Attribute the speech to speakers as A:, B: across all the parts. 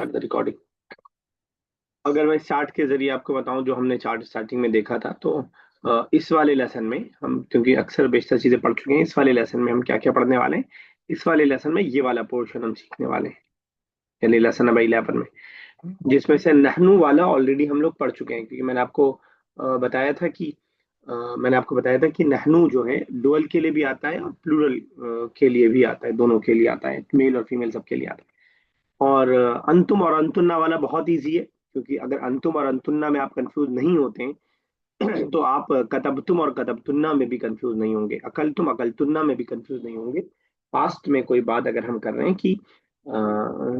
A: Start the recording. अगर मैं chart के जरिए आपको बताऊं जो हमने चार्ट स्टार्टिंग में देखा था, तो इस वाले लेसन में हम, क्योंकि अक्सर बेशतर चीजें पढ़ चुके हैं, इस वाले लेसन में हम क्या क्या पढ़ने वाले हैं। इस वाले लेसन में ये वाला पोर्शन हम सीखने वाले हैं, यानी लेसन नंबर 11 में, जिसमें से नहनु वाला ऑलरेडी हम लोग पढ़ चुके हैं। क्योंकि बताया था कि मैंने आपको बताया था कि नहनु जो है डुअल के लिए भी आता है और प्लूरल के लिए भी आता है, दोनों के लिए आता है, मेल और फीमेल सबके लिए आता है। और अंतुम और अंतुन्ना वाला बहुत इजी है, क्योंकि अगर अंतुम और अंतुन्ना में आप कंफ्यूज नहीं होते हैं तो आप कतबतुम और कतबतुन्ना में भी कंफ्यूज नहीं होंगे, अकलतुम अकलतुन्ना में भी कंफ्यूज नहीं होंगे। पास्ट में कोई बात अगर हम कर रहे हैं कि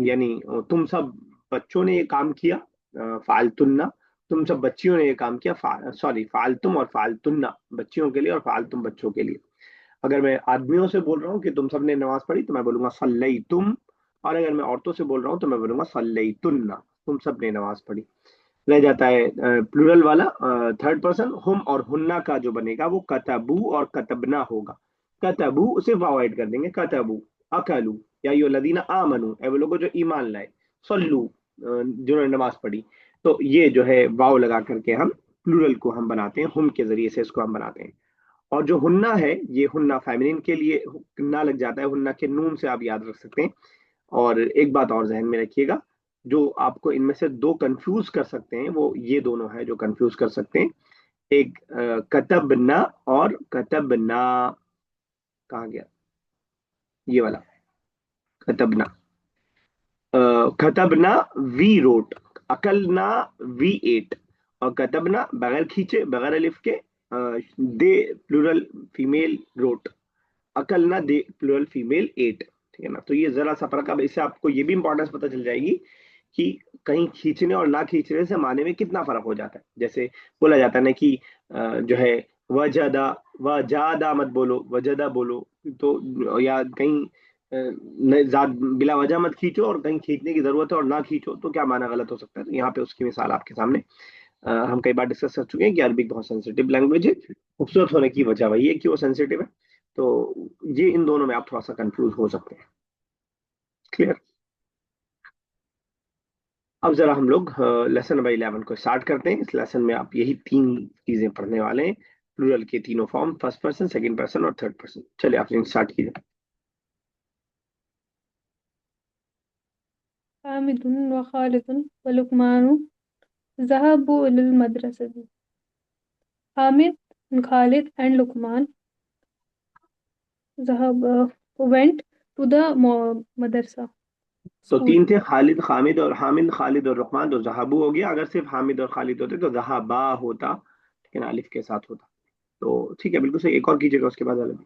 A: यानी तुम सब बच्चों ने ये काम किया, फालतुन्ना, तुम सब बच्चियों ने ये काम किया, सॉरी, फालतुम और फालतुन्ना बच्चियों के लिए और फालतुम बच्चों के लिए। अगर मैं आदमियों से बोल रहा हूँ कि तुम सबने नमाज पढ़ी, तो मैं बोलूंगा सल्लई तुम। और अगर मैं औरतों से बोल रहा हूँ तो मैं बोलूंगा सल्लई तुन्ना, तुम सबने नमाज पढ़ी। रह जाता है प्लूरल वाला, थर्ड पर्सन, हुम और हुन्ना का जो बनेगा वो कतबू और कतबना होगा। कतबू सिर्फ अवॉइड कर देंगे, कतबू, अकलू, या यो लदीना आमनू, ए वो लोगों जो ईमान लाए, सल्लू, जिन्होंने नमाज पढ़ी। तो ये जो है वाव लगा करके हम प्लूरल को हम बनाते हैं, हुम के जरिए से इसको हम बनाते हैं। और जो हुन्ना है, ये हुन्ना फेमिनिन के लिए ना लग जाता है, हुन्ना के नून से आप याद रख सकते हैं। और एक बात और जहन में रखिएगा, जो आपको इनमें से दो कंफ्यूज कर सकते हैं वो ये दोनों है जो कंफ्यूज कर सकते हैं। एक कतबना और कतबना, कहाँ गया ये वाला, कतबना, कतबना वी रोट, अकलना वी एट, और कतबना बगैर खींचे बगैर अलिफ के, दे प्लूरल फीमेल रोट, अकलना दे प्लूरल फीमेल एट। ठीक है ना, तो ये जरा सा फर्क, अब इससे आपको ये भी इंपॉर्टेंस पता चल जाएगी कि कहीं खींचने और ना खींचने से माने में कितना फर्क हो जाता है। जैसे बोला जाता है ना कि जो है वजदा, वजादा मत बोलो, वजदा बोलो। तो या कहीं बिला वजह मत खींचो, और कहीं खींचने की जरूरत है और ना खींचो, तो क्या माना गलत हो सकता है। तो यहाँ पे उसकी मिसाल आपके सामने हम कई बार डिस्कस कर चुके हैं कि अरबिक बहुत सेंसिटिव लैंग्वेज है। खूबसूरत होने की वजह वही है कि वो सेंसिटिव है। तो ये इन दोनों में आप थोड़ा सा कंफ्यूज हो सकते हैं। क्लियर। अब जरा हम लोग लेसन नंबर 11 को स्टार्ट करते हैं। इस लेसन में आप यही तीन चीजें पढ़ने वाले हैं, प्लूरल के तीनों form, first person, second person और थर्ड पर्सन। चलिए आप स्टार्ट कीजिए।
B: हामिदुन व खालिदुन व लुकमानु ज़हबू इलल मदरसति. Hamid, Khalid and Luqman went to the madrasa
A: तो
B: school.
A: तीन थे, खालिद, खामिद और हामिद, खालिद और रुकमान, तो जहाबू हो गया। अगर सिर्फ हामिद और खालिद होते तो जहाबा होता, लेकिन अलिफ के साथ होता। तो ठीक है, बिल्कुल सही। एक और कीजिएगा उसके बाद वाला भी।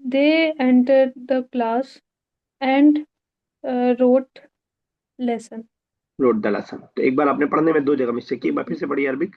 B: They entered the class and wrote lesson.
A: Wrote the lesson, तो एक बार आपने पढ़ने में दो जगह मिस्टेक की, एक बार फिर से पढ़िए अरबिक।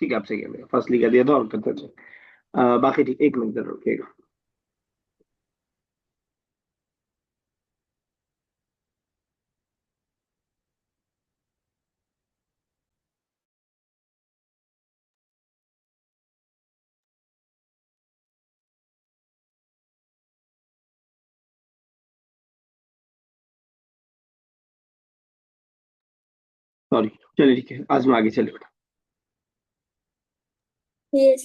A: ठीक है, आप सही है, फर्स्ट लिखा दिया था और करते थे। बाकी ठीक, एक मिनट जरूर रुकिएगा। सॉरी, चलिए ठीक है, आजमा आगे चलिए बेटा।
B: Yes,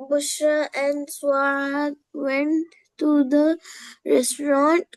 B: Bushra and Suad went to the restaurant.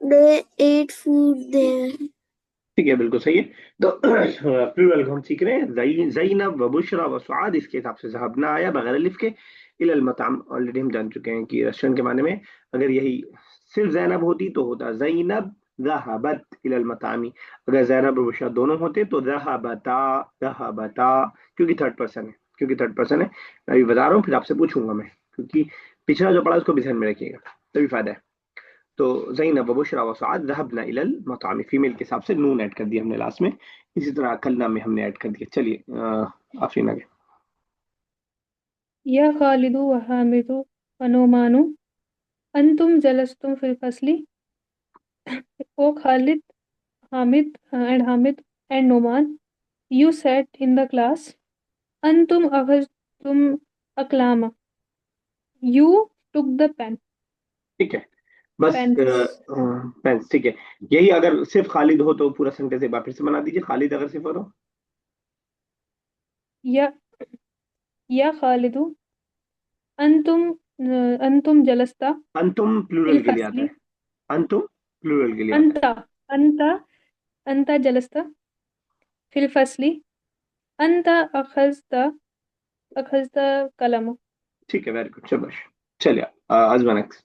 B: They ate food there.
A: ठीक है, बिल्कुल सही है। तो प्लूरल को हम सीख रहे हैं, जैनब व बुशरा व सुआद, इसके हिसाब से जहाबना आया बगैर अलिफ के। इलल मताम ऑलरेडी हम जान चुके हैं कि रेस्टोरेंट के माने में अगर यही सिर्फ जैनब होती तो होता जैनब ज़हबत इलल मतामी। अगर जैनब और बुशरा दोनों होते तो ज़हबता, ज़हबता, क्योंकि थर्ड पर्सन है, क्योंकि थर्ड पर्सन है। मैं अभी बता रहा हूँ, फिर आपसे पूछूंगा मैं, क्योंकि पिछला जो पढ़ा उसको भी ध्यान में रखिएगा, तभी फायदा है। तो ज़ैनब व बुशरा व सआद ज़हबना इलल मतामी, फीमेल के हिसाब से नून ऐड कर दिया हमने लास्ट में। इसी तरह कलना में हमने ऐड कर दिया। चलिए आफरीन आगे।
B: या खालिदु व हामिदु व नुमानु अंतुम जलस्तुम फिल फसली, ओ Khalid, Hamid and Noman, you sat in the class. Antum akhadtum aklama. You took the
A: ठीक है, बस
B: pens.
A: पेंस, ठीक है। यही अगर सिर्फ खालिद हो तो पूरा सेंटेंस एक बार फिर से बना दीजिए। खालिद अगर सिर्फ हो,
B: या या खालिदु, अंतुम अंतुम जलस्ता
A: अंतुम
B: फिल
A: प्लूरल के लिए आता
B: फसली,
A: है। अंतुम प्लूरल के लिए आता है।
B: अंता अंता अंता जलस्ता फिल फसली, अंता अखजता कलम.
A: ठीक है, वेरी गुड, शाबाश। चलिए अजमा next.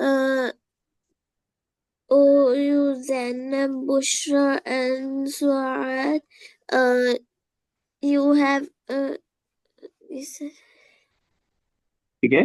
C: uh, oh, you Zainab, Bushra and Suad. You have is it,
A: ठीक है,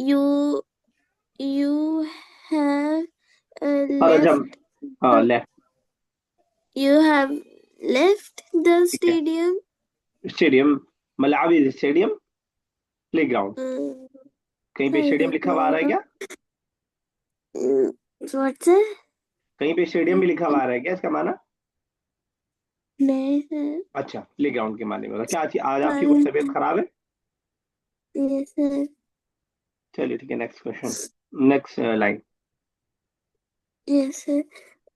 C: You you have
A: और
C: left
A: हम, हाँ left,
C: you have left the
A: ठीक है।
C: stadium.
A: Stadium, Malawi stadium, play ground. कहीं पे स्टेडियम लिखा हुआ आ रहा है क्या?
C: What's it?
A: कहीं पे स्टेडियम भी लिखा हुआ आ रहा है क्या, इसका माना?
C: नहीं sir.
A: अच्छा, प्ले ग्राउंड के माने में होगा क्या? आज आपकी कुछ
C: Sorry.
A: तबीयत खराब है?
C: Yes sir.
A: चलिए ठीक है, next question, next line.
C: Yes sir.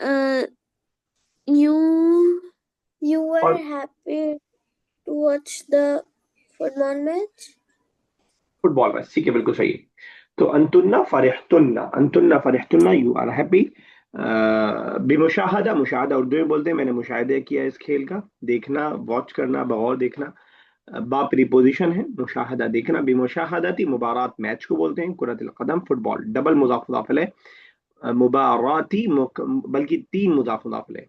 C: Uh, you you were
A: और
C: happy to watch the football match.
A: Football match, ठीक है, बिल्कुल सही है। तो अंतुन्ना फरिहतुन्ना, यू आर हैप्पी। बेमुशाहदा, मुशाहदा उर्दू में बोलते हैं, मैंने मुशाहिदा किया इस खेल का, देखना, वॉच करना, बगौर देखना। बा प्रीपोजिशन है, मुशाहदा देखना, बेमुशाहदाती मुबारात मैच को बोलते हैं, कुरतुल कदम फुटबॉल, डबल मुजाफ मुजाफ है, मुबाराती बल्कि तीन मुजाफ मुजाफ है।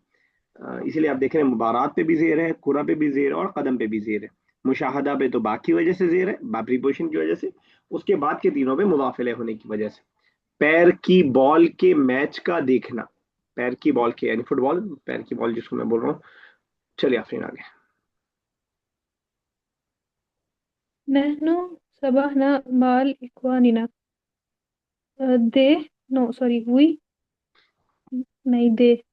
A: इसीलिए आप देख रहे हैं मुबारात पे भी जेर है, कुरा पे भी जेर है और कदम पे भी जेर है। मुशाहदा पे तो बा की वजह से जेर है, बा प्रीपोजिशन की वजह से। उसके बाद के तीनों पे मुदाफिले होने की वजह से। पैर की बॉल के मैच का देखना, पैर की बॉल के यानी फुटबॉल, पैर की बॉल जिसको मैं बोल रहा हूँ। चलिए आफरीन आगे।
B: नहनु सबहना माल इख्वानिना. दे नो सॉरी वी नहीं दे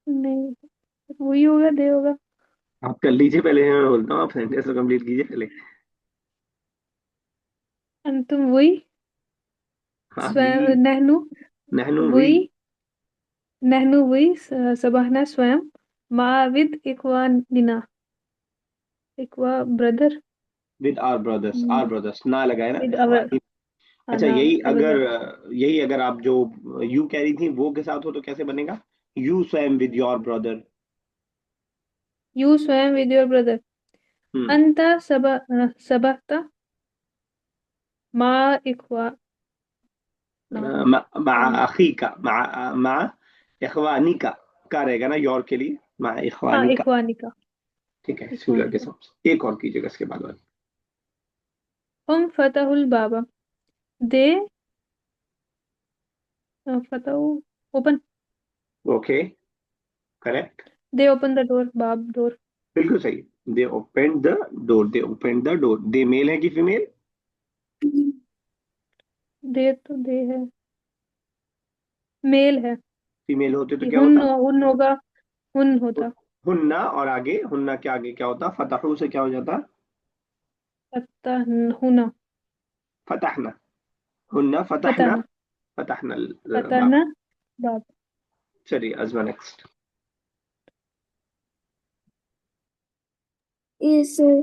B: नहीं वही होगा दे होगा.
A: आप कर लीजिए पहले, मैं बोलता हूँ, आप सेंटेंस को कंप्लीट कीजिए पहले।
B: अंतुम वही
A: हाँ
B: स्वयं
A: वी,
B: नहनु
A: नहनु वी,
B: वही नहनु वही सबहना स्वयं माविद इख्वानिना. इख्वा ब्रदर.
A: विद आर ब्रदर्स ना लगाए ना,
B: विद अवर.
A: इखवानी। अच्छा,
B: ना
A: यही
B: आई वाज
A: अगर,
B: रॉन्ग.
A: यही अगर आप जो यू कह रही थी वो के साथ हो तो कैसे बनेगा? यू स्वयं विद योर ब्रदर।
B: यू स्वयं विद योर ब्रदर.
A: हम्म,
B: अंता सबहता मा इख्वा ना.
A: मा अखी का, मा इखवानी का रहेगा ना योर के लिए, मा
B: हाँ
A: इखवानी का।
B: इख्वानिका.
A: ठीक है, सिंगुलर के
B: इख्वानिका.
A: साथ एक और कीजिएगा इसके बाद वाली।
B: हम फतहुल बाबा. दे फतहु open.
A: Okay, correct,
B: they open the door. बाब डोर.
A: बिल्कुल सही। They open the door, they open the door. दे मेल है कि फीमेल?
B: दे तो दे है. मेल है.
A: फीमेल होते तो
B: ये
A: क्या होता?
B: हुन होगा. हुन होता.
A: हुन्ना, और आगे हुन्ना के आगे क्या होता? फतहू से क्या हो जाता?
B: फतह हुना.
A: फतहना, हुन्ना फतहना,
B: फतहना.
A: फतहना बाब।
B: फतहना बाब.
A: चलिए अजमा next.
C: Yes sir.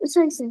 C: sorry sir.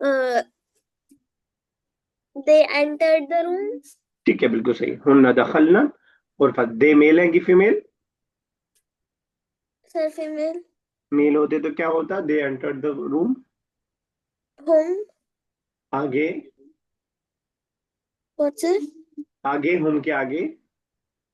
C: uh, they entered the room.
A: ठीक है, बिल्कुल सही, हुन्ना दखलना। और दे मेल है कि फीमेल?
C: Sir female.
A: मेल होते तो क्या होता? They entered the room.
C: Home.
A: आगे,
C: What's it?
A: आगे हम के आगे।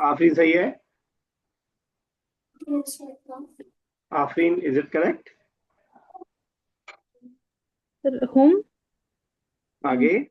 A: आफरीन सही है। Afreen, is it correct?
B: हम
A: आगे।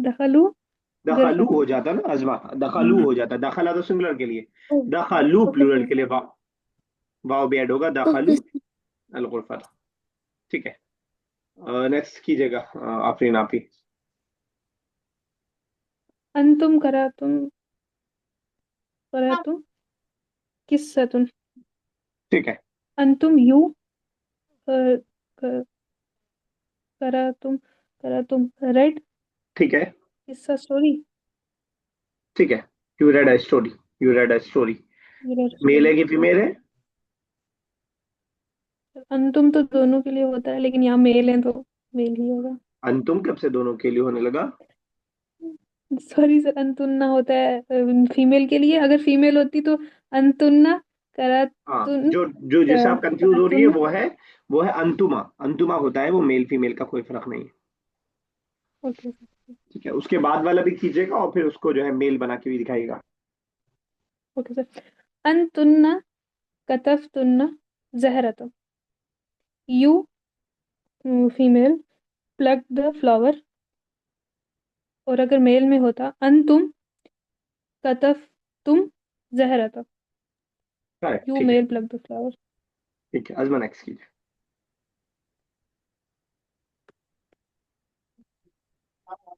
B: दखलू
A: दखलू
B: गरफत।
A: हो जाता ना अजमा, दखलू हो जाता, दखला तो सिंगुलर के लिए, दखलू
C: ओके
A: प्लूरल
C: सर।
A: के लिए वाव, वाव भी ऐड होगा,
C: ओके
A: दखलू
C: सर।
A: अलगुरफा। ठीक है, नेक्स्ट कीजिएगा। आफरीन आप ही।
B: अंतुम करातुम किस्सतुन।
A: ठीक है।
B: अंतुम यू क- क- करातुम करातुम रेड
A: ठीक है।
B: किस्सा स्टोरी।
A: ठीक है। You read a story, you read a story.
B: Read
A: male
B: story.
A: है कि फीमेल है?
B: अंतुम तो दोनों के लिए होता है, लेकिन यहाँ मेल है तो मेल ही होगा।
A: अंतुम कब से दोनों के लिए होने लगा?
B: सॉरी सर, अंतुन्ना होता है फीमेल के लिए। अगर फीमेल होती तो अंतुन्ना
A: हाँ,
B: करातुन
A: जो जो जिससे आप कंफ्यूज हो रही है
B: करातुन।
A: वो है अंतुमा। अंतुमा होता है वो, मेल फीमेल का कोई फर्क नहीं है।
B: Okay sir.
A: ठीक है, उसके बाद वाला भी कीजिएगा और फिर उसको जो है मेल बना के भी दिखाइएगा।
B: Okay sir. अंतुन्ना कतफ्तुन्ना जहरतुन। You female pluck the flower. और अगर मेल में होता अंतुम कतफ्तुम जहरतुन।
A: करेक्ट,
B: यू
A: ठीक है।
B: Male plug the flower.
A: ठीक है, अजमा नेक्स्ट कीजिए।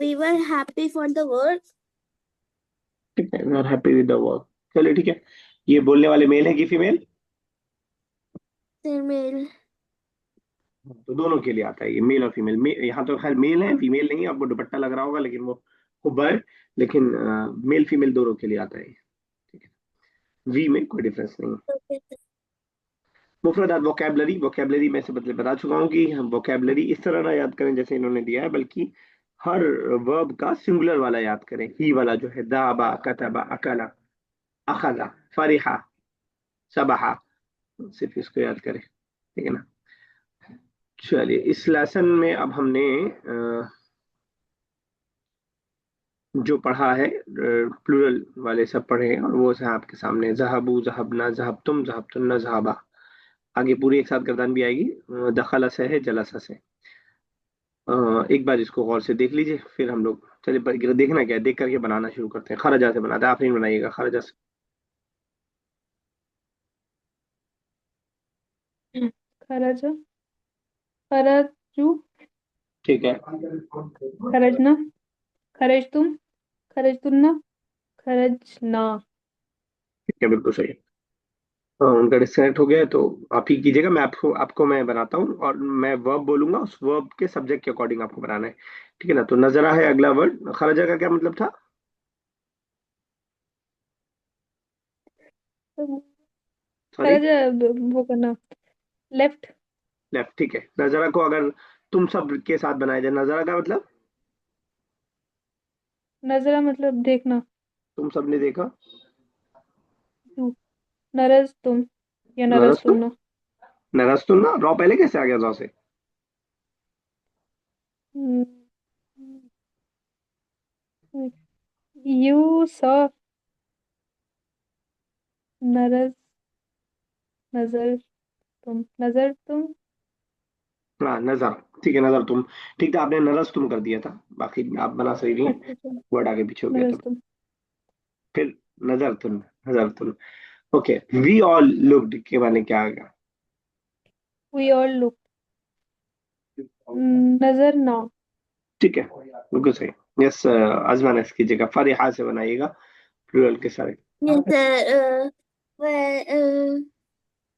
C: We were happy for the work.
A: ठीक है, not happy with the work. चलिए ठीक है। ये बोलने वाले मेल है कि फीमेल?
C: Female.
A: तो दोनों के लिए आता है ये, मेल और फीमेल। यहाँ तो खैर मेल है, फीमेल नहीं है, आपको दुपट्टा लग रहा होगा लेकिन वो हुब्बा है। लेकिन मेल फीमेल दोनों के लिए आता है। ठीक है, वी में कोई डिफरेंस नहीं है।
C: Okay.
A: मुफरदात वोकेबलरी, वोकेबलरी में से बता चुका हूँ कि हम वोकेबलरी इस तरह ना याद करें जैसे इन्होंने दिया है, बल्कि हर वर्ब का सिंगुलर वाला याद करें। ही वाला जो है, दाबा, कतबा, अकला, अखला, फरिहा, सबहा, सिर्फ इसको याद करें। ठीक है ना। चलिए, इस लेसन में अब हमने जो पढ़ा है प्लूरल वाले सब पढ़े हैं, और वो है आपके सामने, जहाबू, जहाबना, जहाबतुम, जहाबतुन्ना, जहाबा। आगे पूरी एक साथ गर्दन भी आएगी। दखला से है, जलसा से। एक बार इसको गौर से देख लीजिए, फिर हम लोग चलिए देखना क्या है, देख करके बनाना शुरू करते हैं। खरजा से बनाते हैं, आप नहीं बनाइएगा, खरजा से।
B: खरज खरजू
A: ठीक है।
B: खरजना खरजतुम खरजतुन्ना खरजना।
A: ठीक है, बिल्कुल सही है। उनका डिस्कनेक्ट हो गया है, तो आप ही कीजिएगा। मैं आपको आपको मैं बनाता हूँ, और मैं वर्ब बोलूंगा, उस वर्ब के सब्जेक्ट के अकॉर्डिंग आपको बनाना है। ठीक है ना। तो नजरा है अगला वर्ड। खरजा का क्या मतलब था? सॉरी।
B: खरज वो करना, लेफ्ट।
A: लेफ्ट, ठीक है। नजरा को अगर तुम सब के साथ बनाया जाए, नजरा का मतलब?
B: नजरा मतलब देखना।
A: तुम सब ने देखा।
B: यू नरज तुम या नरज
A: नरस्तुम।
B: तुन्ना।
A: नरस्तुम ना, रॉ पहले कैसे आ गया रॉ से?
B: यू सॉ नरज नजर नजर तुम।
A: हाँ, नजर। ठीक है, नजर तुम। ठीक था, आपने नरस तुम कर दिया था। बाकी आप बना सही रही हैं।
B: अच्छा अच्छा।
A: वर्ड आगे पीछे हो गया था।
B: नरज तुम।
A: फिर नजर तुम, नजर तुम। ओके, वी ऑल लुक्ड के माने क्या आ गया?
B: वी ऑल लुक नजर ना।
A: ठीक है, बिल्कुल सही। यस, आजमाना इसकी जगह फरिहा से बनाइएगा, प्लूरल के सारे।
C: Yes, sir.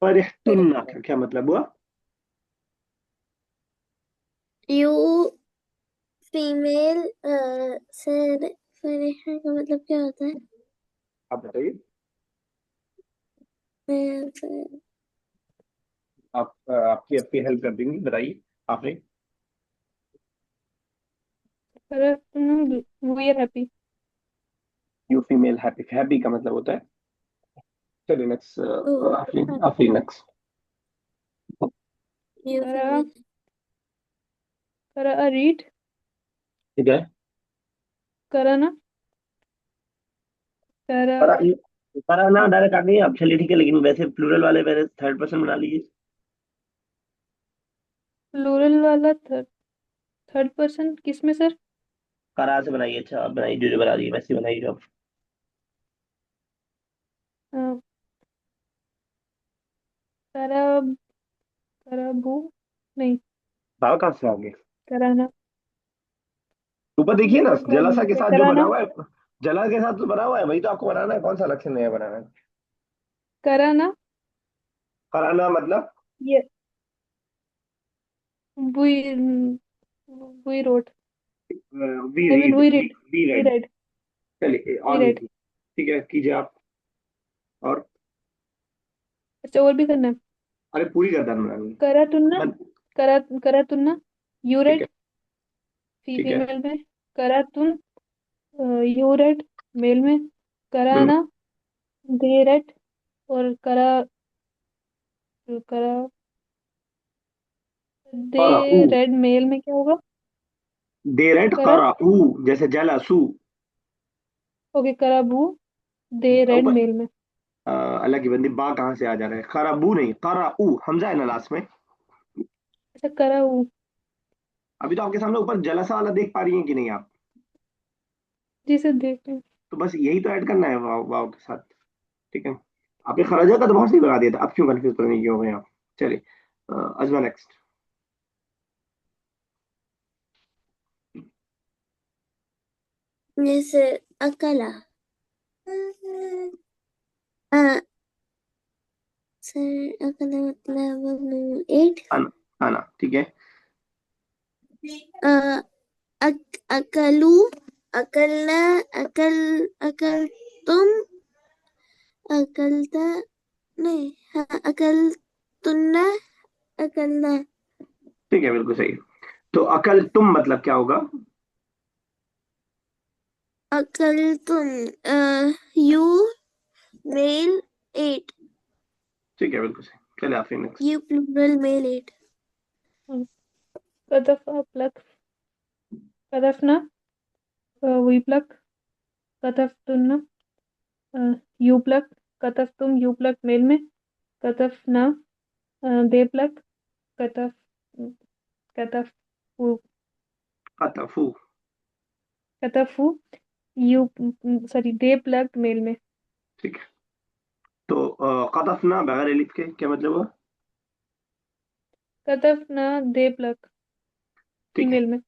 A: फरिहतुन्ना का क्या मतलब हुआ?
C: You female. सर फरिहा का मतलब क्या होता है?
A: आप बताइए। आप आपकी आपकी हेल्प कर देंगी, बताइए आपने।
B: We are happy.
A: You female happy, happy का मतलब होता है। चलिए नेक्स्ट,
C: Oh,
A: आफरीन आफरीन नेक्स्ट।
C: you
B: करा
C: female.
B: करा रीड।
A: ठीक है।
B: करा ना। करा
A: पर पर ना डायरेक्ट आ गई आप, चलिए ठीक है, लेकिन वैसे प्लूरल वाले मेरे थर्ड पर्सन बना लीजिए।
B: प्लूरल वाला थर्ड पर्सन किस में सर?
A: करा से बनाइए, अच्छा आप बनाइए, जो बना रही है वैसे बनाइए जो आप।
B: अ, करा कराबू नहीं।
A: भाव कहाँ से आ गए?
B: कराना।
A: ऊपर देखिए ना, जलासा के साथ जो बना
B: कराना।
A: हुआ है, जला के साथ तो बना हुआ है, वही तो आपको बनाना है, कौन सा लक्षण नया बनाना है?
B: कराना।
A: कराना मतलब?
B: ये we we wrote.
A: We
B: I mean
A: read,
B: we
A: we
B: read.
A: We
B: we
A: read.
B: Read.
A: चलिए
B: वी
A: और
B: रेड।
A: लिखिए। ठीक है, कीजिए आप। और
B: अच्छा और भी करना है।
A: अरे पूरी गर्दन बनानी
B: करा तुन्ना।
A: है।
B: करा करा तुन्ना। यू
A: ठीक है।
B: रेड।
A: ठीक है।
B: फीमेल में। करा तुन। You read. मेल में।
A: हम्म।
B: कराना। दे रेड। और करा करा दे
A: करा ऊ,
B: रेड मेल में क्या होगा?
A: दे रेड
B: करा।
A: करा ऊ, जैसे जला सू।
B: ओके कराबू। दे रेड
A: ऊपर
B: मेल में।
A: अल्लाह की बंदी, बा कहाँ से आ जा रहा है? खरा बू नहीं, करा ऊ, हमजा है ना लास्ट में।
B: अच्छा कराऊ।
A: अभी तो आपके सामने ऊपर जलासा वाला देख पा रही हैं कि नहीं आप?
B: जी सर देख रहे हैं।
A: तो बस यही तो ऐड करना है वाव वाव के साथ। ठीक है। आपने खराजा का तो बहुत सही बना दिया था, अब क्यों कंफ्यूज करने क्यों हो गए आप? चलिए अजमा नेक्स्ट।
C: जैसे अकला। अ, सर अकला मतलब एट.
A: आना, आना ठीक है।
C: अकलू. अकलना. अकल. अकल. तुम. अकलता. नहीं. हाँ, अकल. तुन्ना. अकलना.
A: ठीक है, बिल्कुल सही। तो अकल तुम मतलब क्या होगा?
C: अकल तुम. यू. मेल. एट.
A: ठीक है, बिल्कुल सही। चलिए आप next.
C: You plural male ate.
B: कदफ प्लक। कदफना। We pluck. कदफ तुन्ना। You pluck. कदफ तुम यू प्लक मेल में। कदफना। They pluck. कदफ कदफ
A: कतफू।
B: कदफू। You sorry they pluck male में।
A: ठीक है। तो कतफना बगैर एलिफ के क्या मतलब हुआ?
B: कदफना दे प्लक
A: ठीक है।
B: फीमेल में।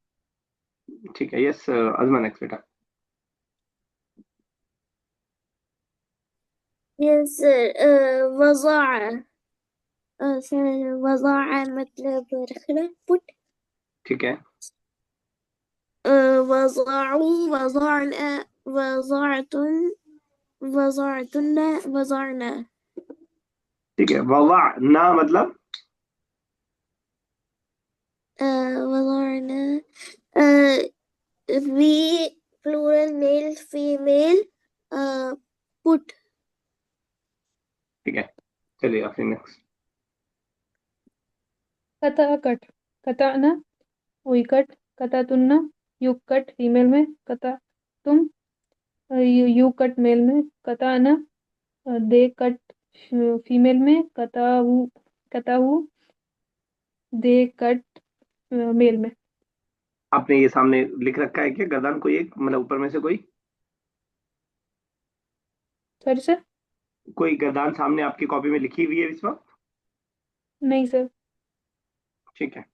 A: ठीक है, यस अजमा नेक्स्ट बेटा।
C: यस वज़ा'a. सर वज़ा'a मतलब रखना. पुट.
A: ठीक है।
C: वज़ा'ू. वज़ा'ना. वज़ा'तुन. वज़ा'तुन्ना. वज़ा'ना.
A: ठीक है, ववा ना मतलब?
C: वज़ा'ना. We plural male female. Put.
A: ठीक है, चलिए आप नेक्स्ट।
B: कता कट। कताना। We cut. कता तुन्ना। यू कट फीमेल में। कता तुम यू कट मेल में। कताना। दे कट फीमेल में। कताऊ दे कट मेल में।
A: आपने ये सामने लिख रखा है क्या गर्दन कोई एक, मतलब ऊपर में से कोई?
B: Sorry sir.
A: कोई गर्दान सामने आपकी कॉपी में लिखी हुई है इस वक्त?
B: नहीं सर।
A: ठीक है,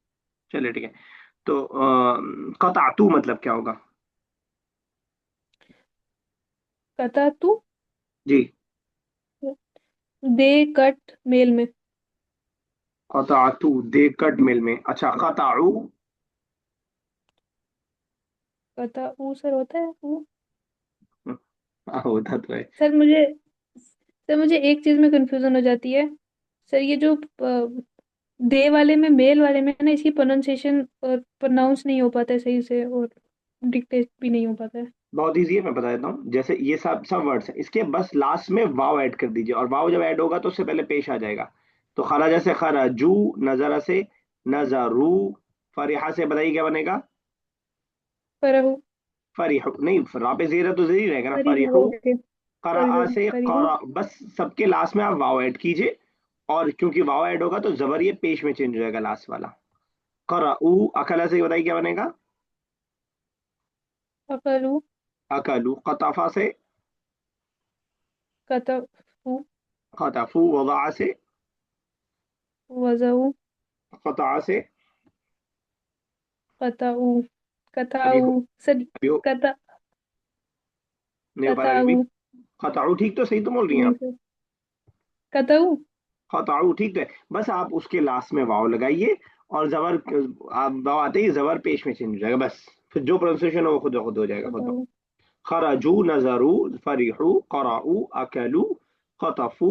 A: चलिए ठीक है। तो कतातू मतलब क्या होगा?
B: कता तू
A: जी।
B: दे कट मेल में।
A: कतातू दे कट मिल में, अच्छा कताऊ।
B: कता ऊ सर होता है वो।
A: हाँ होता तो है।
B: सर मुझे सर मुझे एक चीज में कंफ्यूजन हो जाती है। सर ये जो दे वाले में, मेल वाले में ना, इसकी प्रोनाउंसिएशन और प्रोनाउंस नहीं हो पाता है सही से, और डिक्टेट भी नहीं हो पाता है।
A: बहुत इजी है, मैं बता देता हूँ। जैसे ये सब सब वर्ड्स हैं, इसके बस लास्ट में वाव ऐड कर दीजिए, और वाव जब ऐड होगा तो उससे पहले पेश आ जाएगा। तो खराजा से खराजू, नजरा से नजरू, फरिहा से बताइए क्या बनेगा।
B: फरहू।
A: फरिहू नहीं, रा पे जीरा तो जीरी रहेगा ना,
B: फरीहू,
A: फरिहू।
B: ओके। सॉरी
A: करा
B: सॉरी,
A: से
B: फरीहू।
A: करा, बस सबके लास्ट में आप वाव ऐड कीजिए। और क्योंकि वाव ऐड होगा तो जबर ये पेश में चेंज हो जाएगा लास्ट वाला। करा ऊ, अकला से बताइए क्या बनेगा।
B: अकलू।
A: अकलू, कताफा से
B: कतफू।
A: खतफू, वदा से
B: वज़ऊ।
A: कता से
B: कताऊ।
A: अभी
B: कताऊ। सर।
A: अभी
B: कता
A: नहीं हो पा रहा अभी भी।
B: कताऊ।
A: खताऊ ठीक तो, सही तो बोल रही हैं
B: नहीं
A: आप।
B: सर। कताऊ।
A: खताऊ ठीक तो है, बस आप उसके लास्ट में वाव लगाइए। और जबर, आप वाव आते ही जबर पेश में चेंज हो जाएगा बस। फिर जो प्रोनाउंसिएशन हो वो खुद ब खुद हो जाएगा, खुद ब खुद।
B: कताऊ।
A: खराजू, नजरू, फरिहू, कराऊ, अकलू, खतफू,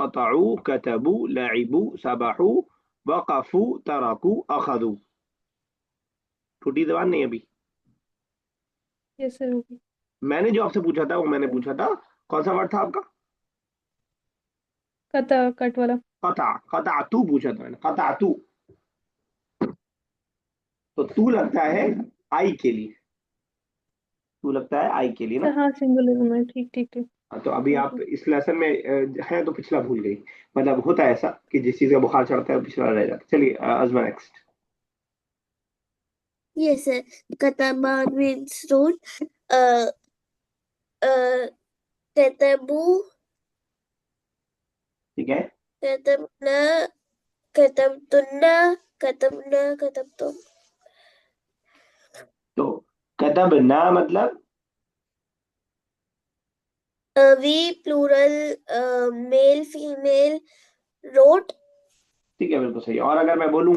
A: कतऊ, कतबू, लइबू, सबहू, वकफू, तरकू, अखदू। टूटी जबान नहीं अभी।
B: यस सर, होगी।
A: मैंने जो आपसे पूछा था वो मैंने पूछा था, कौन सा वर्ड था आपका।
B: कता, कट वाला।
A: कता, कता तू पूछा था मैंने, कता तू। तो तू लगता है आई के लिए, तू लगता है आई के लिए ना।
B: सर हाँ, सिंगुलर में, ठीक ठीक ठीक।
A: हाँ, तो अभी आप
B: बिल्कुल।
A: इस लेसन में हैं तो पिछला भूल गई। मतलब होता है ऐसा कि जिस चीज का बुखार चढ़ता है वो पिछला रह जाता है। चलिए अजमा next.
C: Yes, sir. Kataba means wrote. Uh, uh, Katabu,
A: ठीक है,
C: katabna, katabtunna, katabna, katabtum.
A: तो कतब ना मतलब।
C: We plural, male, female, wrote.
A: ठीक है, बिल्कुल सही। और अगर मैं बोलूं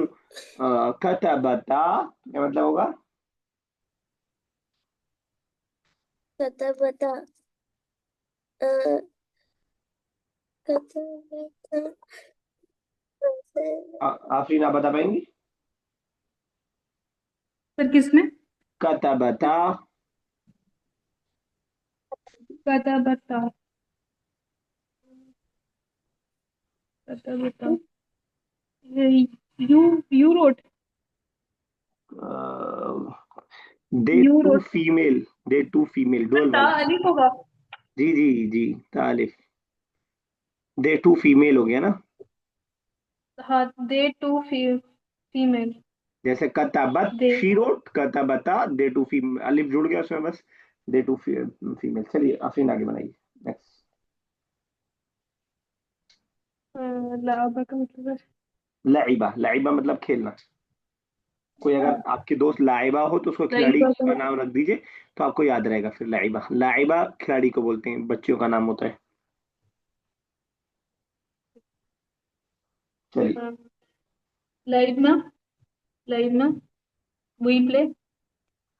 A: कतबता, क्या मतलब होगा।
C: Katabata. Uh, katabata.
A: आफरीन आप बता पाएंगी।
B: सर किसमें?
A: कतबता।
B: कता बता। कता बता। You you wrote.
A: They
B: you
A: two
B: wrote.
A: Female, they two female
B: sir
A: dual
B: ता
A: वर्ब।
B: अलिफ होगा।
A: जी जी जी, तालिफ। दे टू फीमेल हो गया ना।
B: हाँ, दे टू फीमेल।
A: जैसे कतबत
B: दे।
A: शी रोट, कतबता दे टू फीमेल, अलिफ जुड़ गया उसमें बस। They two female. चलिए अफरीन आगे बनाइए नेक्स्ट।
B: लाबा का मतलब है।
A: लाइबा, लाइबा मतलब खेलना। कोई अगर आपके दोस्त लाइबा हो तो उसको खिलाड़ी
B: लाइबा का
A: का
B: मतलब।
A: नाम रख दीजिए, तो आपको याद रहेगा। फिर लाइबा, लाइबा खिलाड़ी को बोलते हैं, बच्चियों का नाम होता है। चलिए।
B: लाइबना। लाइबना। We play.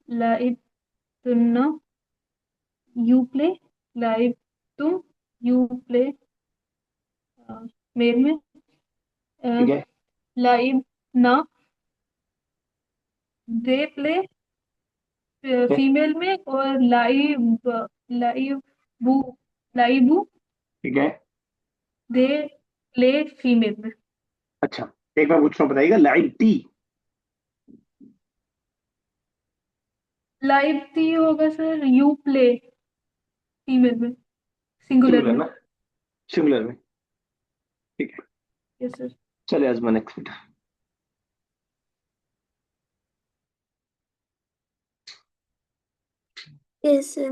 B: लाइब तुन्ना। You play. लाइब तुम। You play. मेल में।
A: ठीक है,
B: लाइब ना। दे प्ले
A: ठीक है,
B: फीमेल में, और लाइब, लाइब बू, लाइबू
A: ठीक है।
B: दे प्ले फीमेल में।
A: अच्छा, एक बार पूछ रहा हूँ, बताइएगा लाइब टी।
B: लाइब ती होगा सर, यू प्ले फीमेल में, सिंगुलर
A: सिंगुलर
B: में।
A: ना, सिंगुलर में। ठीक है,
B: यस सर।
A: चलिए आजमा नेक्स्ट बेटा।
C: Yes, sir.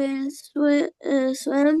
C: male swam.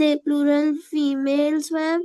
C: they plural female swam.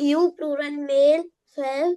C: you plural male swam.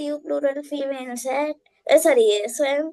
C: you plural female swam. Sorry, swam.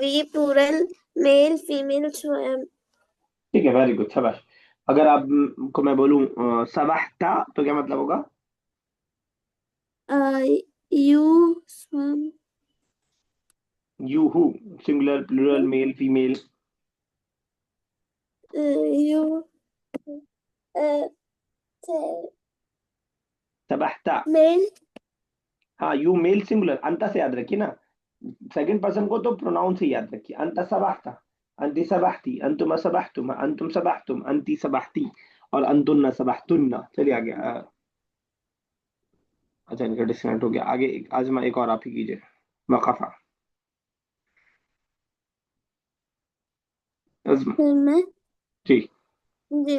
C: we plural male female swam.
A: ठीक है, वेरी गुड, शाबाश। अगर आप को मैं बोलूं सबहता तो क्या मतलब होगा?
C: You swam,
A: you who, singular plural male female.
C: You
A: सबहता।
C: मेल
A: हाँ, यू मेल सिंगुलर, अंत से याद रखिए ना। सेकंड पर्सन को तो प्रोनाउन से याद रखिए। अंत सबहता, अंति सबहती, अंतुम सबहतुम, अंतुम सबहतुम, अंति सबहती, और अंतुन्ना सबहतुन्ना। चलिए आगे। अच्छा, इनका डिस्कनेक्ट हो गया। आगे आजमा एक और आप ही कीजिए। वकफा। आजमा।
C: में
A: जी।
C: जी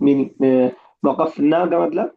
A: मीनिंग वकफना का मतलब?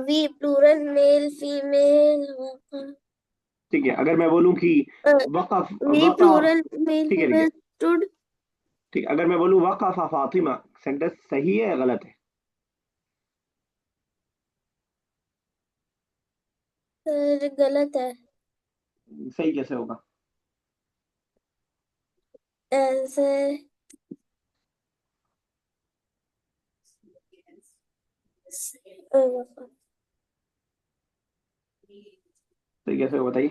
C: वी प्लूरल मेल फीमेल
A: ठीक है, अगर मैं बोलूं कि वकफ
C: वी
A: वकफ।
C: प्लूरल मेल
A: ठीक है, ठीक है।
C: फीमेल स्टूड
A: ठीक, अगर मैं बोलूं वकफा फातिमा, सेंटेंस सही है या गलत है?
C: गलत है
A: सही कैसे होगा?
C: ऐसे
A: सही कैसे होगा बताइए।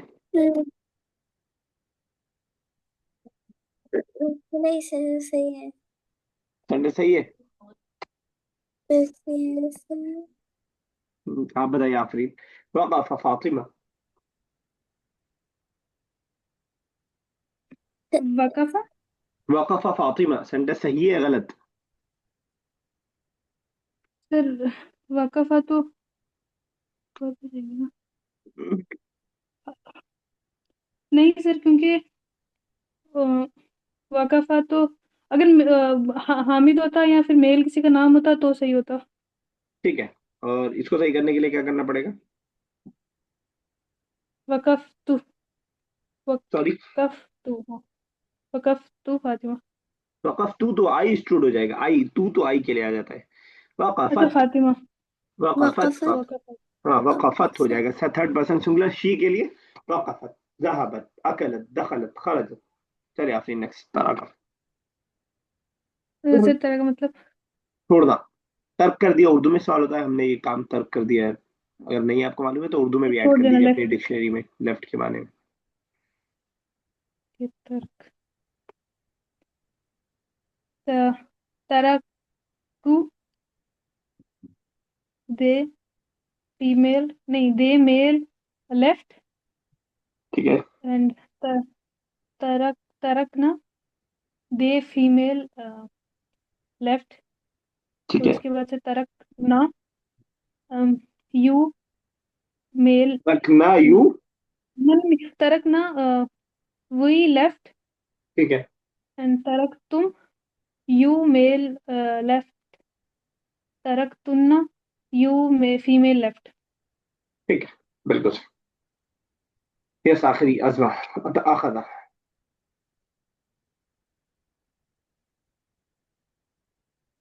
C: नहीं सही सही है
A: सेंटेंस सही है।
C: सही
A: आप बताइए आफरीन। वकफा फातिमा।
C: है
B: वकफा।
A: वकफा फातिमा, सेंटेंस सही है या गलत?
B: सर वकफा तो कर भी देंगे ना। नहीं सर, क्योंकि अ, वकफा तो अगर हामिद होता या फिर मेल किसी का नाम होता तो सही होता।
A: ठीक है, और इसको सही करने के लिए क्या करना पड़ेगा?
B: वकफ तू,
A: सॉरी।
B: वकफ तू, हाँ, वकफ तू फातिमा।
A: वकफ तू तो आई स्टूड हो जाएगा। आई तू तो आई के लिए आ जाता है।
B: अच्छा
A: वकफत।
B: फातिमा।
A: वकफत
C: वक़फ़त
B: वकफा।
A: हाँ, वकफत हो
C: वक़फ़त
A: जाएगा। थर्ड पर्सन सिंगुलर शी के लिए। वकफत, जहाबत, अकलत, दखलत, खरजत। चलिए आफरीन, नेक्स्ट पैराग्राफ।
B: सर तरह का मतलब
A: छोड़ना, तर्क कर दिया। उर्दू में सवाल होता है, हमने ये काम तर्क कर दिया है। अगर नहीं आपको मालूम है तो उर्दू में भी ऐड
B: छोड़
A: कर
B: देना,
A: दीजिए अपनी
B: लेफ्ट
A: डिक्शनरी में, लेफ्ट के माने में।
B: की तरक। तरकू, दे फीमेल, नहीं दे मेल लेफ्ट,
A: ठीक है।
B: एंड तरक, तरकना दे फीमेल लेफ्ट।
A: ठीक
B: तो
A: है।
B: उसके बाद से तरकना यू मेल,
A: रखना यू।
B: तरकना वी लेफ्ट,
A: ठीक है।
B: एंड तरक तुम यू मेल लेफ्ट, तरक तुन्ना यू में फीमेल लेफ्ट।
A: ठीक है, बिल्कुल सही। यस, आखिरी अजमा। अखदा।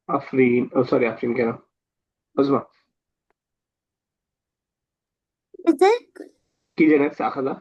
A: आफरीन, सॉरी आफरीन कह रहा हूँ, अजमा।
C: इधर
A: कीजिए next, अखदा।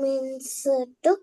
C: means took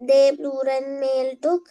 C: they plural male took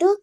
C: took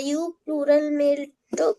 C: you plural male took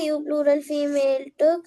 C: you plural female took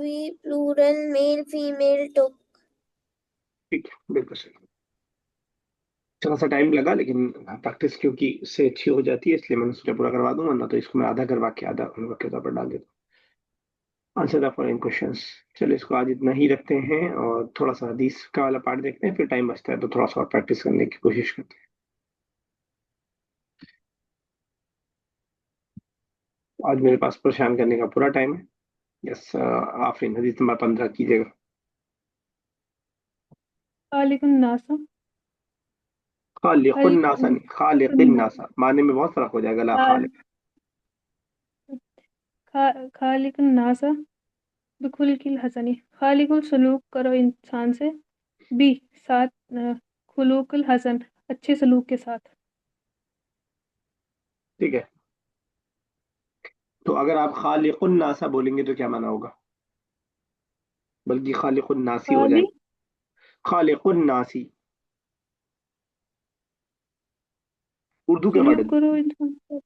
C: we plural male female took
A: ठीक है, बिल्कुल सही। थोड़ा सा टाइम लगा, लेकिन प्रैक्टिस क्योंकि इससे अच्छी हो जाती है, इसलिए मैंने सोचा पूरा करवा दूंगा ना, तो इसको मैं आधा करवा के आधा होमवर्क के तौर पर डाल देता हूँ। Answer the following questions. चलिए इसको आज इतना ही रखते हैं, और थोड़ा सा हदीस का वाला पार्ट देखते हैं, फिर टाइम बचता है तो थोड़ा सा और प्रैक्टिस करने की कोशिश करते हैं। आज मेरे पास परेशान करने का पूरा टाइम है। यस, आफरीन, हदीस नंबर 15 कीजिएगा।
B: खालिकुन नासा,
A: खालिकुन नासा
B: खालिकुन
A: नहीं, खालिकिन नासा, माने में बहुत फर्क हो जाएगा। ला
B: खाल
A: खालिक।
B: खालिकुन नासा बिखुल्किल हसनी, खालिकुल सलूक करो इंसान से। बी, साथ खुलूकुल हसन, अच्छे सलूक के साथ।
A: ठीक है, तो अगर आप खालिकुन नासा बोलेंगे तो क्या माना होगा? बल्कि खालिकुन नासी हो
B: खाली
A: जाएगा। खालिकुन नासी, उर्दू क्या
B: सलूक
A: पढ़े?
B: करो इंसान से।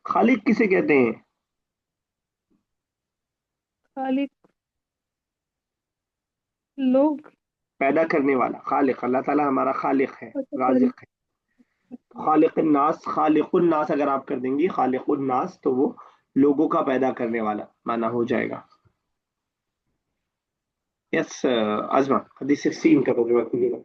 A: खालिक किसे कहते हैं?
B: खालिक लोग।
A: पैदा करने वाला, खालिक। अल्लाह ताला हमारा खालिक है,
B: अच्छा सॉरी।
A: राजिक है। खालिक नास, खालिकुन नास अगर आप कर देंगी खालिकुन नास, तो वो लोगों का पैदा करने वाला माना हो जाएगा। यस आजमा, हदीस 16 का तर्जुमा कीजिएगा।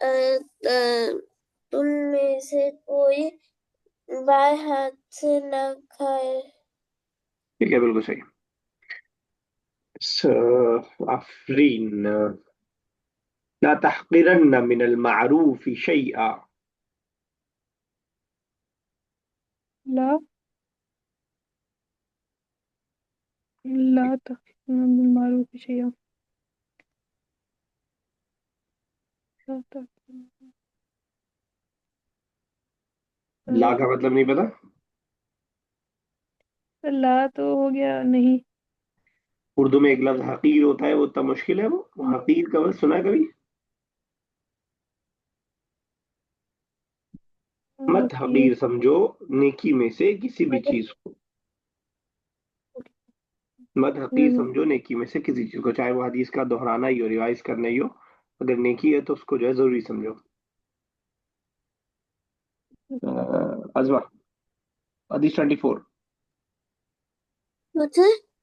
C: अ, अ, तुम में से कोई बाएं हाथ से न खाए।
A: ठीक है, बिल्कुल सही। आफरीन। ला तहक़िरन्न मिनल मारूफ शैआ।
B: ला ला मारूफ शैया। ला तक- अ,
A: ला का मतलब नहीं पता?
B: ला तो हो गया नहीं।
A: उर्दू में एक लफ्ज हकीर होता है, वो इतना मुश्किल है। वो हकीर का लफ्ज सुना है कभी? मत
B: हकीर।
A: हकीर समझो नेकी में से किसी भी चीज को। मत हकीर समझो नेकी में से किसी चीज को, चाहे वो हदीस का दोहराना ही हो, रिवाइज करना ही हो। अगर नेकी है तो उसको जो है जरूरी समझो। अजमा, हदीस 24।
C: What's it?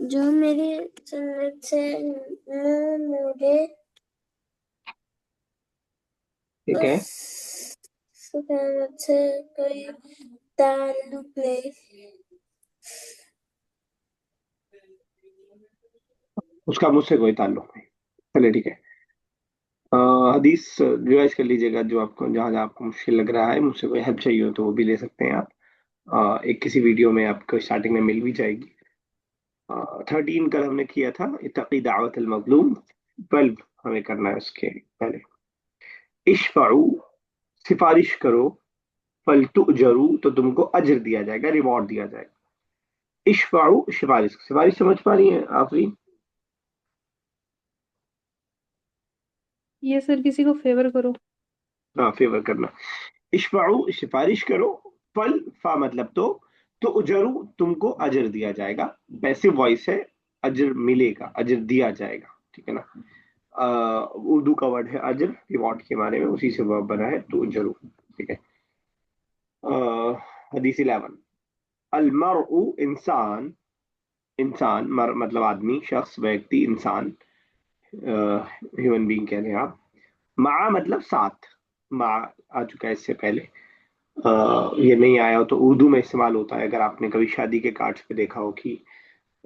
C: जो मेरी सुन्नत से मुंह मोड़े
A: ठीक है,
C: उस सुन्नत से कोई ताल्लुक नहीं।
A: उसका मुझसे कोई ताल्लुक नहीं। चलिए ठीक है। हदीस रिवाइज कर लीजिएगा, जो आपको जहाँ जहाँ आपको मुश्किल लग रहा है। मुझसे कोई हेल्प चाहिए हो तो वो भी ले सकते हैं आप। एक किसी वीडियो में आपको स्टार्टिंग में मिल भी जाएगी। 13 कल हमने किया था, इत्तकी दावत अल मजलूम। 12 हमें करना है उसके पहले। इशफाउ, सिफारिश करो। फल तुजरू, तो तुमको अजर दिया जाएगा, रिवॉर्ड दिया जाएगा। इशफाउ सिफारिश, सिफारिश समझ पा रही हैं आफरीन?
B: ये सर किसी को फेवर करो।
A: हाँ, फेवर करना। इशफाउ सिफारिश करो। फल, फा मतलब तो उजरू तुमको अजर दिया जाएगा। पैसिव वॉइस है, अजर मिलेगा, अजर दिया जाएगा। ठीक है ना? उर्दू का वर्ड है अजर, रिवॉर्ड के बारे में, उसी से वर्ब बना है तो उजरू। ठीक है। हदीस 11। अल मरउ इंसान, इंसान मर मतलब आदमी, शख्स, व्यक्ति, इंसान, ह्यूमन बीइंग कह रहे हैं आप। मा मतलब साथ। मा आ चुका है इससे पहले। ये नहीं आया हो तो उर्दू में इस्तेमाल होता है। अगर आपने कभी शादी के कार्ड्स पे देखा हो कि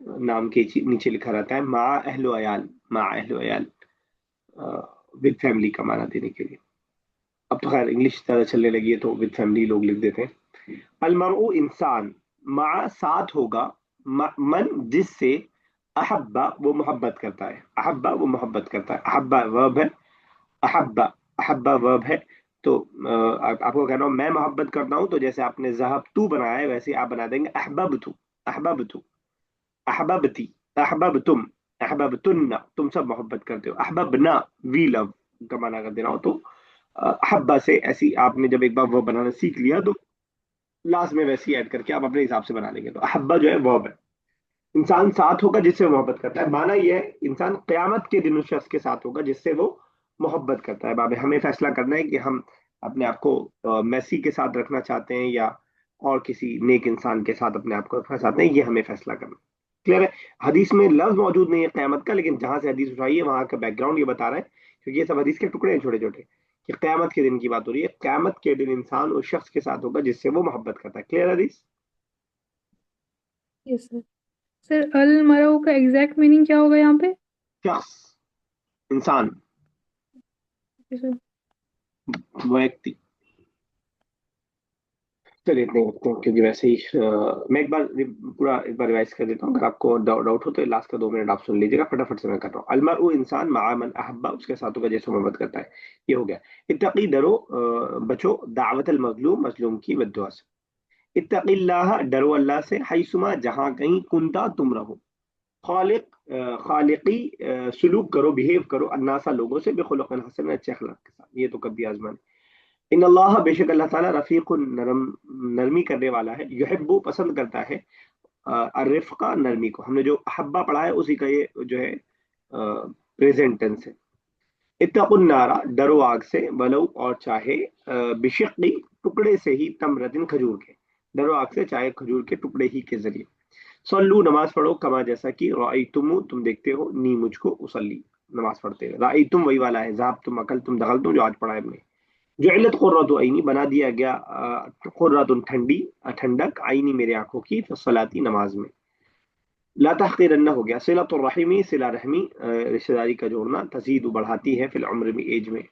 A: नाम के नीचे लिखा रहता है मा अहलो अयाल, मा अहलो अयाल, विद फैमिली का माना देने के लिए। अब तो खैर इंग्लिश ज्यादा चलने लगी है तो विद फैमिली लोग लिख देते हैं। अलमरउ इंसान, मा साथ होगा, मन जिससे, अहब्बा वो मोहब्बत करता है, अहब्बा वो मोहब्बत करता है। अहब्बा वर्ब है, अहब्बा, अहब्बा वर्ब है। तो आपको कहना हो मैं मोहब्बत करता हूं, तो जैसे आपने जहब तू बनाया है वैसे आप बना देंगे अहबबतु, अहबबतु, अहबबती, अहबबतुम, अहबबतुन्ना, तुम सब मोहब्बत करते हो। अहबबना, वी लव का माना कर देना हो तो अहब्बा से ऐसी आपने जब एक बार वो बनाना सीख लिया तो लास्ट में वैसे ही ऐड करके आप अपने हिसाब से बना लेंगे। तो अहब्बा जो है वर्ब है। इंसान साथ होगा जिससे वो मोहब्बत करता है, माना यह है इंसान क्यामत के दिन उस शख्स के साथ होगा जिससे वो मोहब्बत करता है। बाबे हमें फैसला करना है कि हम अपने आप को मैसी के साथ रखना चाहते हैं या और किसी नेक इंसान के साथ अपने आप को रखना चाहते हैं, ये हमें फैसला करना। क्लियर है? हदीस में लफ्ज मौजूद नहीं है क्यामत का, लेकिन जहां से हदीस उठाई है वहां का बैकग्राउंड ये बता रहा है, क्योंकि ये सब हदीस के टुकड़े हैं छोटे छोटे, कि क़यामत के दिन की बात हो रही है, क़यामत के दिन इंसान उस शख्स के साथ होगा जिससे वो मोहब्बत करता है। क्लियर हदीस?
B: Yes sir. सर अल मरऊ का एग्जैक्ट मीनिंग क्या होगा यहाँ पे?
A: शख्स, इंसान,
B: यस सर।
A: व्यक्ति। चलिए इतने ही रखते हैं, क्योंकि वैसे ही मैं पूरा एक बार रिवाइज कर देता हूँ। अगर आपको डाउट हो तो लास्ट का 2 मिनट आप सुन लीजिएगा, फटाफट से मैं कर रहा हूँ। अलमरउ इंसान मा मन अहब्बा, उसके साथों का जैसे मोहब्बत करता है। ये हो गया। इत्तकी, डरो, बचो, दावत अल मजलूम, मजलूम की बद्दुआ से। इत्तकिल्लाह, डरो अल्लाह से, हैसुमा, जहां कहीं, कुंता, तुम रहो। खालिकी, सुलूक करो, बिहेव करो, अन्नासा, लोगों से, बेखुलुकिन हसन, अच्छे अखलाक के साथ। ये तो कभी आजमान। इन अल्लाह, बेशक अल्लाह ताला, रफीकुन, नरम, नरमी करने वाला है, युहिब्बु, पसंद करता है, अर्रिफ्का, नरमी को। हमने जो अहब्बा पढ़ा है उसी का ये जो है प्रेजेंट टेंस है। इत्तकुन नारा, डरो आग से, वलो, और चाहे, बिशिक्की, टुकड़े से ही, तमरतिन, खजूर के। डरो आग से चाहे खजूर के टुकड़े ही के जरिए। सल्लू, नमाज पढ़ो, कमा, जैसा कि, राई तुम देखते हो, नी, मुझको, उसल्ली, नमाज पढ़ते हो। राई तुम वही वाला है, जाब तुम, अकल तुम, दखल तुम, जो आज पढ़ा है हमने। जुइलत कुर्रतु ऐनी, बना दिया गया कुर्रतुन, ठंडी, ठंडक, आईनी, मेरे आंखों की, तो सलाती, नमाज में। ला तहकीरन्ना हो गया। सिलतुर रहीमी, सिला रहमी, रिश्तेदारी का जोड़ना, तजीद, बढ़ाती है, फिल उम्र में, एज में।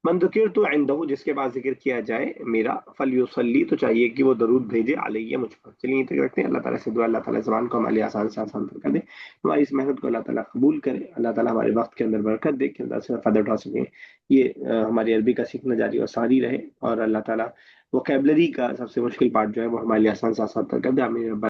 A: मन दुकिर तो इंदहु, जिसके पास जिक्र किया जाए मेरा, फल युसल्ली, तो चाहिए कि वो दरूद भेजे, अलैया, मुझ पर। चलिए तक रखते हैं। अल्लाह ताला से दुआ, अल्लाह ताला ज़बान को हमारे लिए आसान से आसान कर दे, हमारी इस मेहनत को अल्लाह ताला कबूल करे, अल्लाह ताला हमारे वक्त के अंदर बरकत दे कि अंदर से फ़ायदा उठा सकें। ये हमारी अरबी का सीखना जारी और सारी रहे, और अल्लाह ताला वोकेबलरी का सबसे मुश्किल पार्ट जो है वो हमारे लिए आसान से आसान कर दे। आमीन।